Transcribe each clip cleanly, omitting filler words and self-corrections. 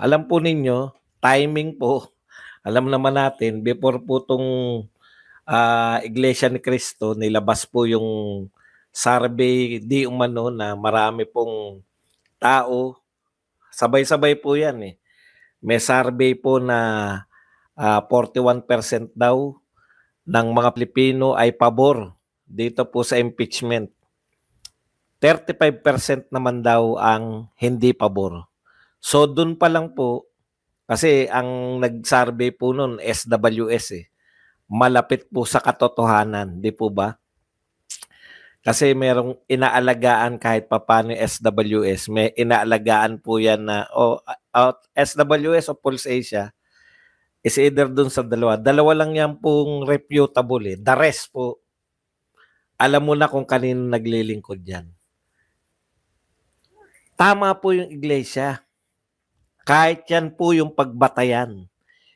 Alam po ninyo, timing po, alam naman natin before po 'tong, Iglesia ni Cristo nilabas po yung survey di umano na marami pong tao, sabay-sabay po 'yan, eh. May survey po na, 41% daw ng mga Pilipino ay pabor dito po sa impeachment. 35% naman daw ang hindi pabor. So dun pa lang po, kasi ang nag-survey po nun SWS, eh. Malapit po sa katotohanan, 'di po ba? Kasi merong inaalagaan kahit papaano yung SWS, may inaalagaan po 'yan na SWS o Pulse Asia is either dun sa dalawa. Dalawa lang 'yan pong reputable, eh. The rest po, alam mo na kung kanino naglilingkod 'yan. Tama po yung iglesia, kahit 'yan po yung pagbatayan.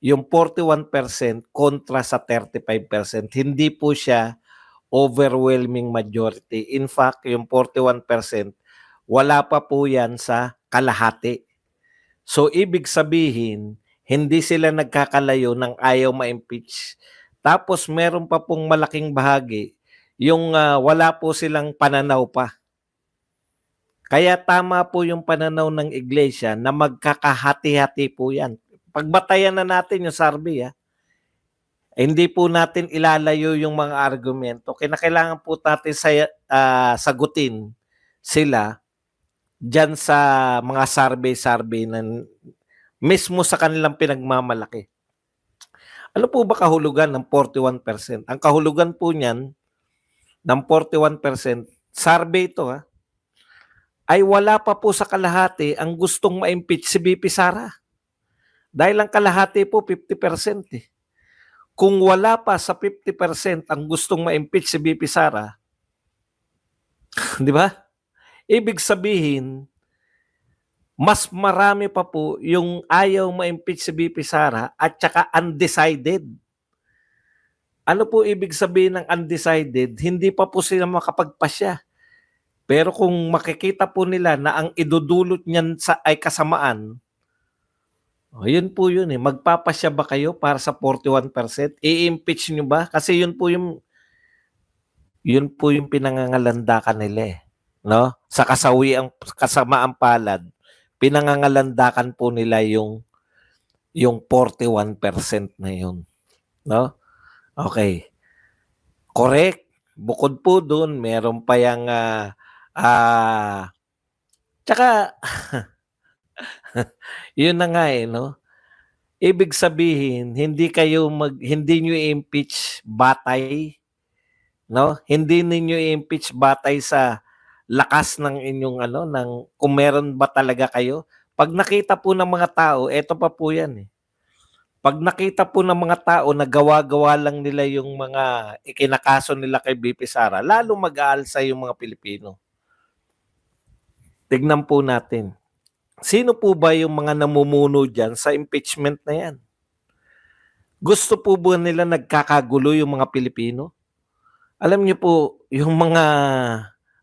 Yung 41% kontra sa 35%, hindi po siya overwhelming majority. In fact, yung 41%, wala pa po yan sa kalahati. So, ibig sabihin, hindi sila nagkakalayo ng ayaw ma-impeach. Tapos, meron pa pong malaking bahagi, yung wala po silang pananaw pa. Kaya tama po yung pananaw ng iglesia na magkakahati-hati po yan. Pagbatayan na natin yung survey, hindi po natin ilalayo yung mga argumento. Kinakailangan po natin sagutin sila diyan sa mga survey na mismo sa kanilang pinagmamalaki. Ano po ba kahulugan ng 41%? Ang kahulugan po niyan ng 41%, survey ito ay wala pa po sa kalahati ang gustong ma-impeach si VP Sara. Dahil ang kalahati po 50%, eh. Kung wala pa sa 50% ang gustong ma-impeach si VP Sara, di ba? Ibig sabihin, mas marami pa po yung ayaw ma-impeach si VP Sara at saka undecided. Ano po ibig sabihin ng undecided? Hindi pa po sila makapagpasya. Pero kung makikita po nila na ang idudulot niyan ay kasamaan, yun po yun, eh. Magpapasya ba kayo para sa 41%? I-impeach nyo ba? Kasi yun po yung pinangangalandakan nila, eh. No? Sa kasamaang palad, pinangangalandakan po nila yung 41% na yun. No? Okay. Correct. Bukod po doon, meron pa yung tsaka yun na nga, no? Ibig sabihin, hindi niyo i-impeach batay, no? Hindi niyo i-impeach batay sa lakas ng inyong kung meron ba talaga kayo. Pag nakita po ng mga tao, eto pa po yan, eh. Pag nakita po ng mga tao na gawa-gawa lang nila yung mga ikinakaso nila kay BP Sara, lalo mag-aalsa yung mga Pilipino. Tignan po natin. Sino po ba yung mga namumuno dyan sa impeachment na yan? Gusto po ba nila nagkakagulo yung mga Pilipino? Alam niyo po, yung mga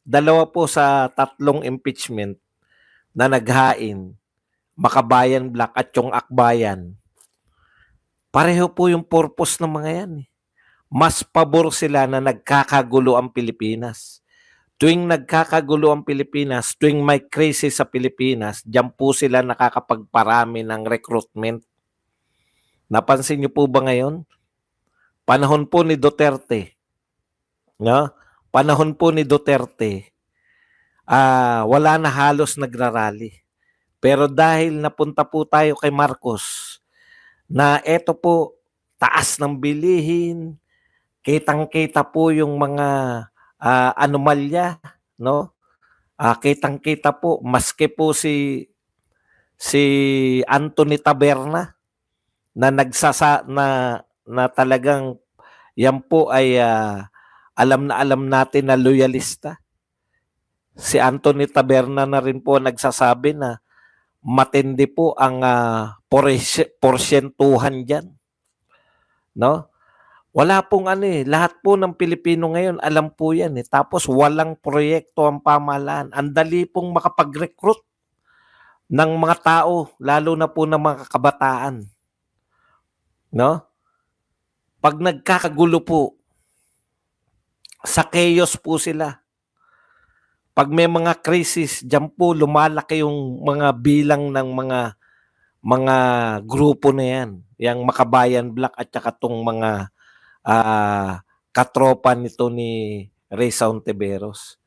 dalawa po sa tatlong impeachment na naghain, Makabayan Black at yung Akbayan, pareho po yung purpose ng mga yan, eh. Mas pabor sila na nagkakagulo ang Pilipinas. Tuwing nagkakagulo ang Pilipinas, tuwing may krisis sa Pilipinas, diyan po sila nakakapagparami ng recruitment. Napansin niyo po ba ngayon? Panahon po ni Duterte, no? Panahon po ni Duterte, wala na halos nagrarally. Pero dahil napunta po tayo kay Marcos, na eto po, taas ng bilihin, kitang-kita po yung mga anomalya, no? Kitang-kita po, maski po si Anthony Taberna na na talagang yan po ay alam natin na loyalista. Si Anthony Taberna na rin po nagsasabi na matindi po ang porsyentuhan diyan, no? Wala pong lahat po ng Pilipino ngayon alam po yan, eh. Tapos walang proyekto ang pamahalaan. Ang dali pong makapag-recruit. ng mga tao, lalo na po ng mga kabataan, no? Pag nagkakagulo po, sa chaos po sila. Pag may mga krisis, diyan po lumalaki yung mga bilang ng mga grupo na yan. Yang Makabayan Black at saka tong mga katropa nito ni Reza Ontiveros.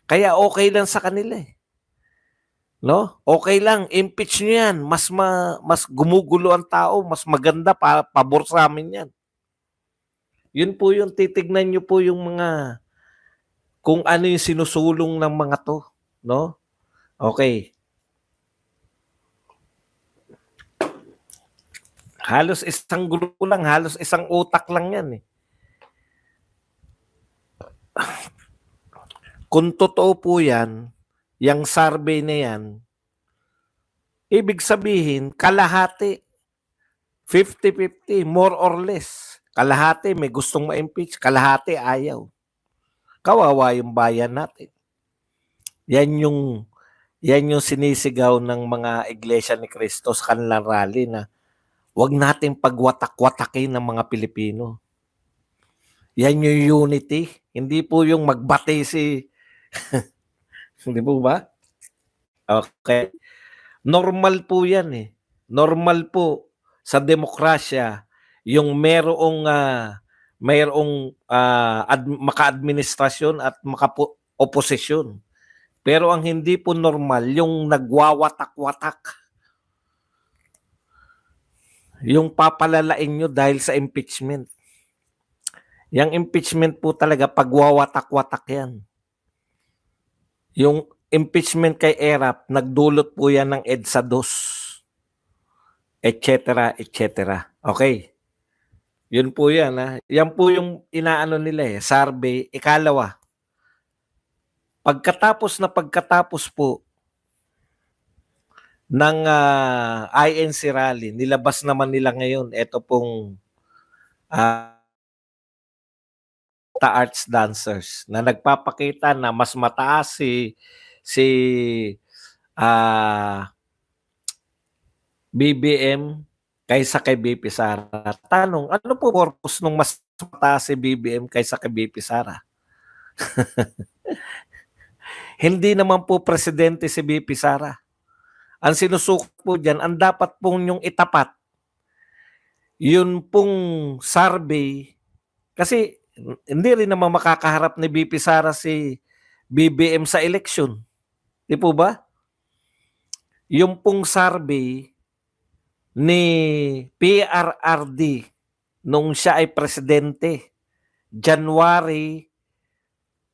Kaya okay lang sa kanila eh. No? Okay lang, impeach nyo yan. Mas gumugulo ang tao, mas maganda, pabor sa amin yan. Yun po yung titignan nyo po yung mga, kung ano yung sinusulong ng mga to. No? Okay. Halos isang grupo lang, halos isang utak lang yan eh. Kung totoo po yan, yung survey na yan, ibig sabihin, kalahati, 50-50, more or less. Kalahati may gustong ma-impeach, kalahati ayaw. Kawawa yung bayan natin. Yan yung sinisigaw ng mga Iglesia ni Cristo sa kanilang rally na wag nating pagwatak-watakin ng mga Pilipino. Yan yung unity. Hindi po yung magbati si... Hindi po ba? Okay. Normal po yan eh. Normal po sa demokrasya yung merong maka-administrasyon at maka-oposisyon. Pero ang hindi po normal yung nagwawatak-watak. Yung papalalain nyo dahil sa impeachment. Yang impeachment po talaga pagwawatak-watak yan. Yung impeachment kay Erap, nagdulot po yan ng EDSA 2, etc., etc. Okay. Yun po yan. Ha? Yan po yung inaano nila eh, survey. Ikalawa, pagkatapos po ng INC rally, nilabas naman nila ngayon, ito pong arts dancers na nagpapakita na mas mataas si BBM kaysa kay BP Sara. Tanong, ano po purpose nung mas mataas si BBM kaysa kay BP Sara? Hindi naman po presidente si BP Sara. Ang sinusukot po dyan, ang dapat pong yung itapat, yun pong survey, kasi hindi rin naman makakaharap ni BP Sara si BBM sa eleksyon. Di po ba? Yung pong survey ni PRRD nung siya ay presidente, January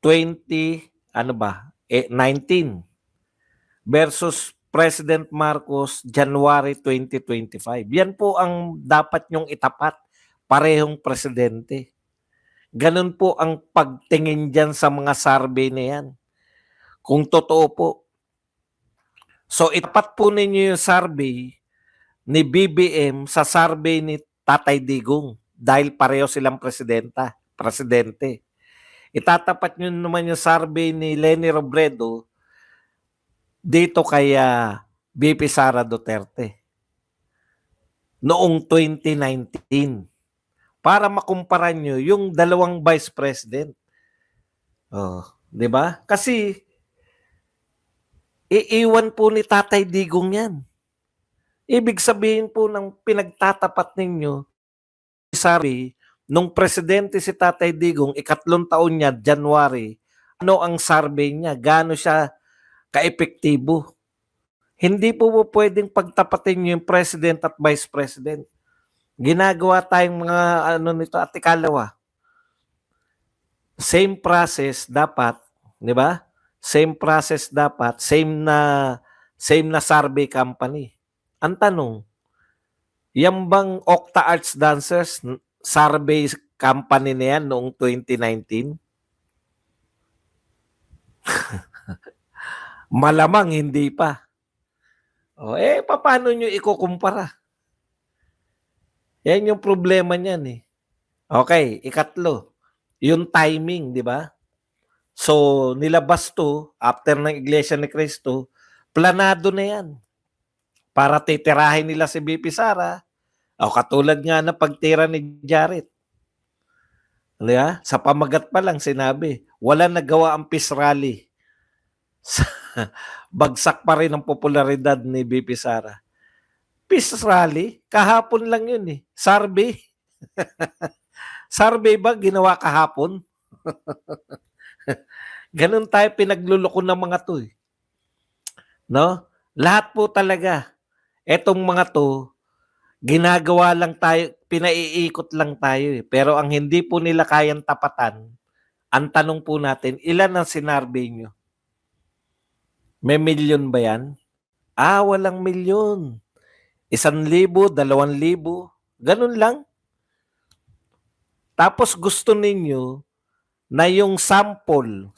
19 versus President Marcos January 2025. Yan po ang dapat nyong itapat, parehong presidente. Ganun po ang pagtingin dyan sa mga survey na yan. Kung totoo po. So itapat po ninyo yung survey ni BBM sa survey ni Tatay Digong dahil pareho silang presidente. Itatapat nyo naman yung survey ni Leni Robredo dito kay BP Sara Duterte noong 2019 para makumpara nyo yung dalawang vice president. Oh, 'di ba? Kasi iiwan po ni Tatay Digong 'yan. Ibig sabihin po ng pinagtatapat ninyo survey nung presidente si Tatay Digong, ikatlong taon niya, January, ano ang survey niya? Gaano siya kaepektibo? Hindi po pwedeng pagtapatin yung president at vice president. Ginagawa tayong mga nito at ikalawa. Same process dapat, di ba? Same process dapat, same na survey company. Ang tanong, yan bang Octa Arts Dancers survey company na yan noong 2019? Malamang hindi pa. Paano nyo ikukumpara? Yan yung problema niyan eh. Okay, ikatlo, yung timing, di ba? So, nilabas to after ng Iglesia ni Cristo, planado na yan. para titirahin nila si VP Sara. O katulad nga ng pagtira ni Jared. Di ba? Sa pamagat pa lang sinabi, wala nagawa ang peace rally. Bagsak pa rin ang popularidad ni VP Sara. Peace rally? Kahapon lang yun eh. Survey? Survey ba ginawa kahapon? Ganun tayo pinagluloko ng mga to eh. No? Lahat po talaga. Etong mga to, ginagawa lang tayo, pinaiikot lang tayo eh. Pero ang hindi po nila kayang tapatan, ang tanong po natin, ilan ang sinurvey nyo? May milyon ba yan? Walang milyon. 1,000, 2,000, ganun lang. Tapos gusto ninyo na yung sample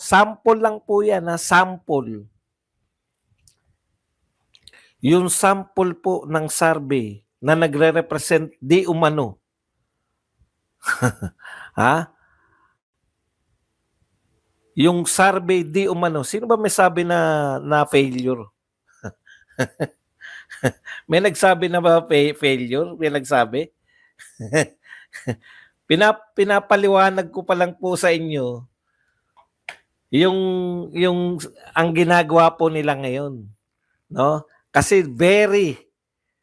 lang po yan, sample. Yung sample po ng survey na nagre-represent di umano. Ha? Yung survey di umano, sino ba may sabi na failure? May nagsabi na ba failure? May nagsabi? Pinapaliwanag ko pa lang po sa inyo yung ang ginagawa po nila ngayon, no? Kasi very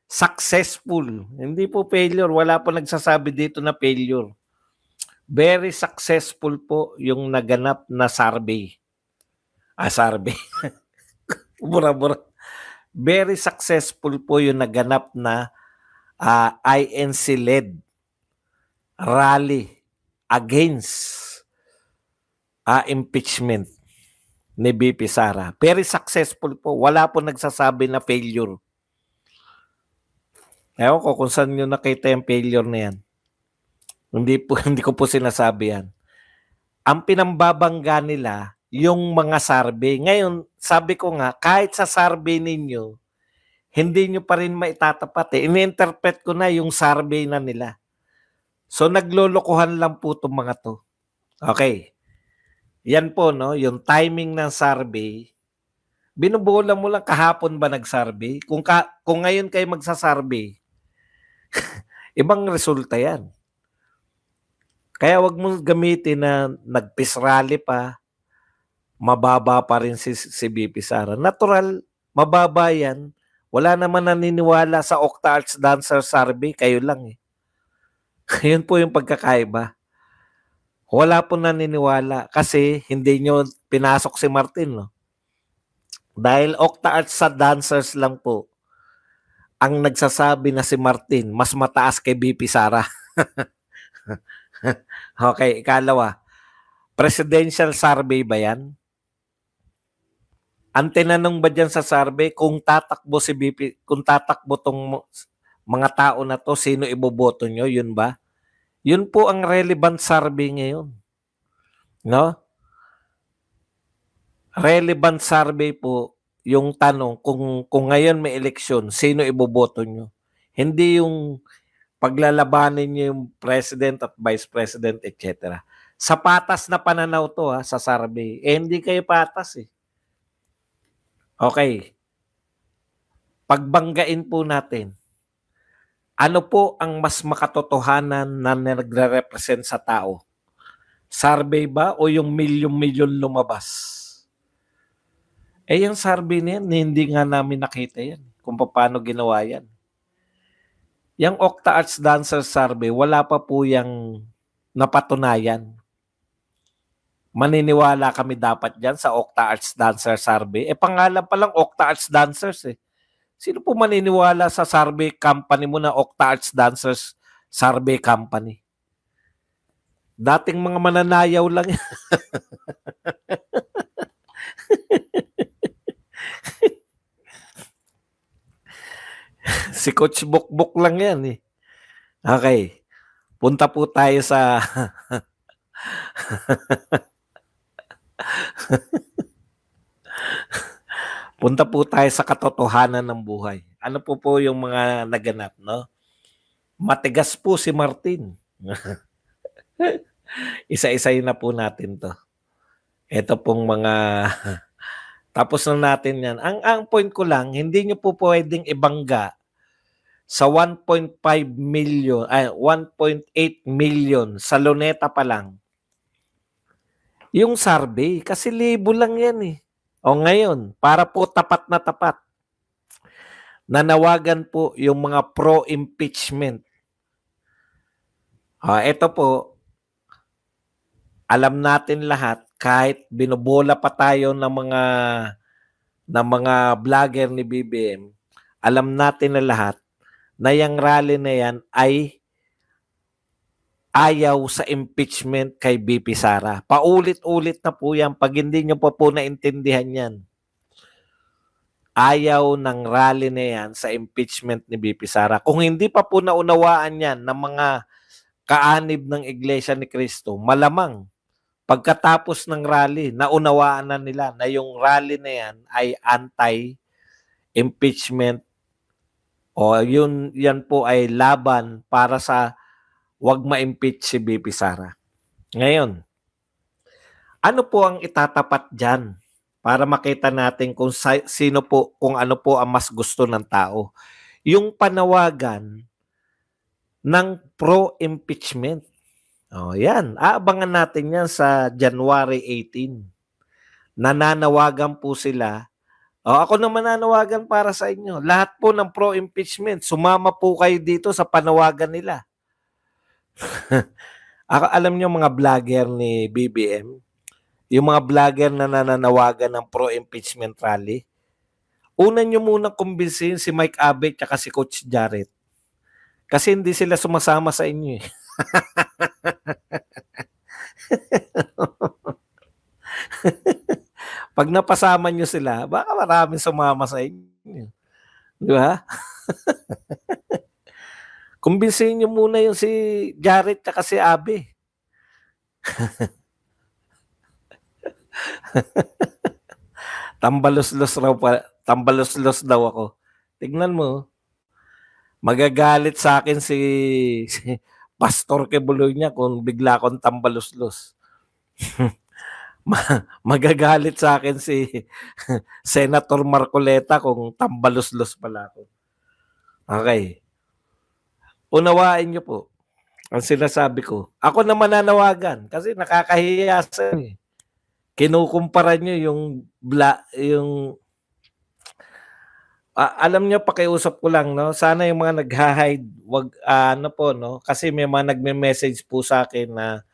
successful. Hindi po failure, wala po nagsasabi dito na failure. Very successful po yung naganap na survey. Survey. Bura-bura. Very successful po yung naganap na INC-led rally against impeachment ni VP Sara. Very successful po. Wala po nagsasabi na failure. Ewan ko kung saan nyo nakita yung failure na yan. Hindi ko po sinasabi yan. Ang pinambabangga nila, yung mga survey. Ngayon, sabi ko nga, kahit sa survey ninyo, hindi nyo pa rin maitatapat eh. Ini-interpret ko na yung survey na nila. So, naglolokohan lang po itong mga to. Okay. Yan po, no? Yung timing ng survey, binubulan mo lang kahapon ba nag-survey? Kung ngayon kayo magsa-survey, ibang resulta yan. Kaya wag mo gamitin na nag-peace rally pa, mababa pa rin si VP Sara. Natural, mababa yan. Wala naman naniniwala sa Octa Arts Dancer Survey, kayo lang eh. Yun po yung pagkakaiba. Wala po naniniwala kasi hindi nyo pinasok si Martin. No? Dahil Octa Arts sa dancers lang po ang nagsasabi na si Martin mas mataas kay VP Sara. Okay, ikalawa. Presidential survey ba yan? Ang tinanong ba dyan sa survey kung tatakbo si VP, kung tatakbo tong mga tao na to, sino iboboto nyo? Yun ba? Yun po ang relevant survey ngayon. No? Relevant survey po yung tanong kung ngayon may eleksyon, sino iboboto nyo? Hindi yung paglalabanin nyo yung president at vice president, etc. Sa patas na pananaw to sa survey. Hindi kayo patas eh. Okay. Pagbanggain po natin. Ano po ang mas makatotohanan na nagre-represent sa tao? Survey ba o yung milyon-milyon lumabas? Yung survey na yan, hindi nga namin nakita yan kung paano ginawa yan. Yung Octa Arts Dancer Survey, wala pa po yung napatunayan. Maniniwala kami dapat dyan sa Octa Arts Dancer Survey. Pangalan pa lang Octa Arts Dancers eh. Sino po maniniwala sa survey company mo na Octa Arts Dancers Survey Company? Dating mga mananayaw lang. Si Coach Bukbuk lang yan eh. Okay. Punta po tayo sa punta po tayo sa katotohanan ng buhay. Ano po yung mga naganap, no? Matigas po si Martin. Isa-isayin na po natin to. Ito pong mga Tapos na natin yan. Ang point ko lang, hindi nyo po pwedeng ibangga sa 1.5 million, 1.8 million sa Luneta pa lang, yung survey. Kasi libo lang yan eh. O ngayon, para po tapat na tapat, nanawagan po yung mga pro-impeachment. Ito po, alam natin lahat, kahit binobola pa tayo ng mga vlogger ni BBM, alam natin na lahat na yung rally na yan ay ayaw sa impeachment kay BP Sara. Paulit-ulit na po yan. Pag hindi nyo pa po naintindihan yan, ayaw ng rally na yan sa impeachment ni BP Sara. Kung hindi pa po naunawaan yan ng mga kaanib ng Iglesia ni Cristo, malamang pagkatapos ng rally, naunawaan na nila na yung rally na yan ay anti-impeachment o yan po ay laban para sa wag ma-impeach si BP Sara. Ngayon, ano po ang itatapat dyan para makita natin kung sino po, kung ano po ang mas gusto ng tao? Yung panawagan ng pro-impeachment. Yan. Aabangan natin yan sa January 18. Nananawagan po sila. Ako naman nananawagan para sa inyo. Lahat po ng pro-impeachment, sumama po kayo dito sa panawagan nila. Alam niyo mga vlogger ni BBM, yung mga vlogger na nananawagan ng pro-impeachment rally, una niyo muna kumbinsihin si Mike Abe at si Coach Jarrett. Kasi hindi sila sumasama sa inyo eh. Pag napasama nyo sila, baka maraming sumama sa inyo. Di ba? Kumbinsihin nyo muna yung si Jarrett at si Abe. Tambalos-los daw ako. Tignan mo. Magagalit sa akin si Pastor Kebuloy niya kung bigla akong tambalos-los. Magagalit sa akin si Senator Marcoleta kung tambalos-los pala ako. Okay. Unawain niyo po ang sinasabi ko. Ako na mananawagan kasi nakakahiya sa inyo. Kinukumpara niyo yung alam niyo, pakiusap ko lang, no? Sana yung mga nagha-hide, wag no? Kasi may mga nagme-message po sa akin na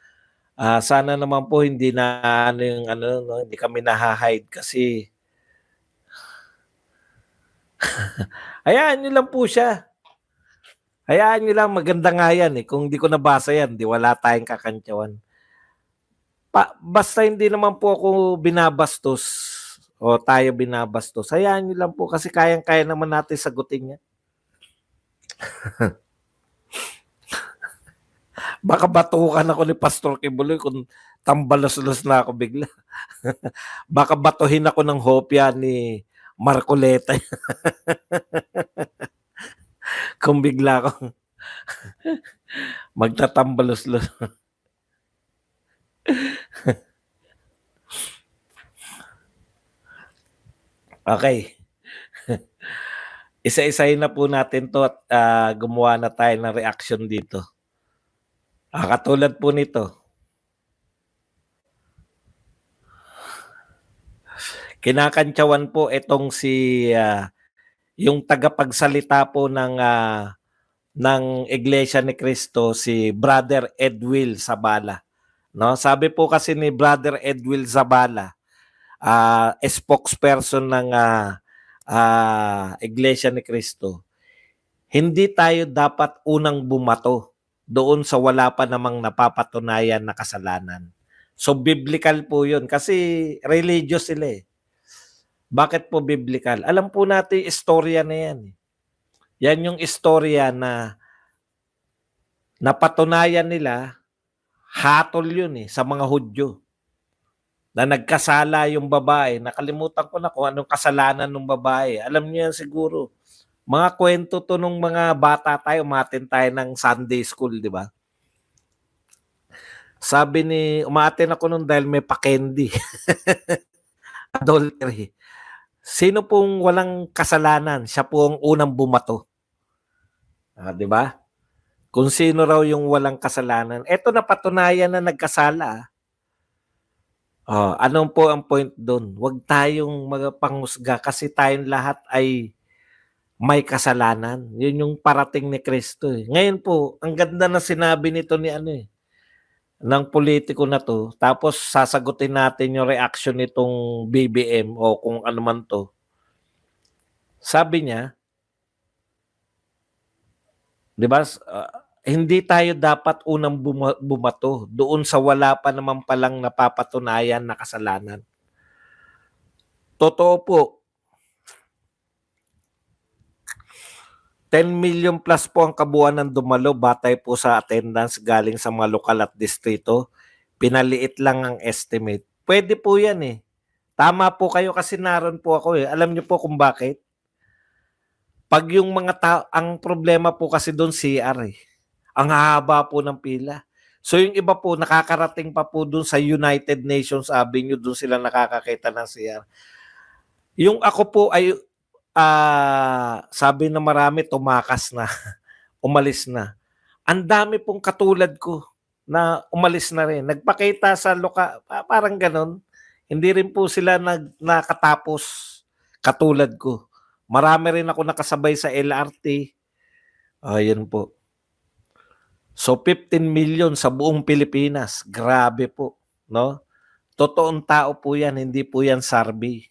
sana naman po hindi na no? Hindi kami naha-hide kasi hayaan niyo lang po siya. Hayaan niyo lang, maganda nga yan eh. Kung hindi ko nabasa yan, di wala tayong kakantyawan. Basta hindi naman po ako binabastos o tayo binabastos. Hayaan niyo lang po kasi kayang-kaya naman natin sagutin yan. Baka batukan ako ni Pastor Kibuloy kung tambalos-los na ako bigla. Baka batuhin ako ng hopya ni Marcoleta. Kung bigla akong magtatambalos-los. Okay. Isa-isahin na po natin to at gumawa na tayo ng reaction dito. Katulad po nito. Kinakantyawan po itong si yung tagapagsalita po ng Iglesia ni Cristo, si Brother Edwil Zabala. No, sabi po kasi ni Brother Edwil Zabala, spokesperson ng Iglesia ni Cristo, hindi tayo dapat unang bumato doon sa wala pa namang napapatunayan na kasalanan. So biblical po yun kasi religious sila eh. Bakit po biblical? Alam po natin istorya na yan. Yan yung istorya na napatunayan nila, hatol yun eh sa mga Hudyo. Na nagkasala yung babae. Nakalimutan ko na kung anong kasalanan ng babae. Alam niyo yan siguro. Mga kwento to nung mga bata tayo, umatin tayo ng Sunday school, di ba? Sabi umatin ako nun dahil may pa-candy. Adultery. Sino pong walang kasalanan? Siya po ang unang bumato. 'Di ba? Kung sino raw yung walang kasalanan. Eto napatunayan na nagkasala. Ano po ang point dun? Huwag tayong panghusga kasi tayong lahat ay may kasalanan. Yun yung parating ni Kristo, eh. Ngayon po, ang ganda ng sinabi nito ni ano, eh, ng politiko na 'to, tapos sasagutin natin yung reaction nitong BBM o kung ano man 'to. Sabi niya, 'di ba, hindi tayo dapat unang bumato doon sa wala pa naman palang napapatunayan na kasalanan. Totoo po, 10 million plus po ang kabuuan ng dumalo batay po sa attendance galing sa mga lokal at distrito. Pinaliit lang ang estimate. Pwede po 'yan, eh. Tama po kayo kasi naroon po ako, eh. Alam niyo po kung bakit? 'Pag yung mga ang problema po kasi do'n CR, eh. Ang hahaba po ng pila. So yung iba po nakakarating pa po do'n sa United Nations Avenue, do'n sila nakakakita ng CR. Yung ako po ay, sabi ng marami tumakas na, umalis na. Ang dami pong katulad ko na umalis na rin. Nagpakita sa parang gano'n. Hindi rin po sila nakatapos katulad ko. Marami rin ako nakasabay sa LRT. Yun po. So 15 million sa buong Pilipinas. Grabe po, no? Totoong tao po 'yan, hindi po 'yan survey.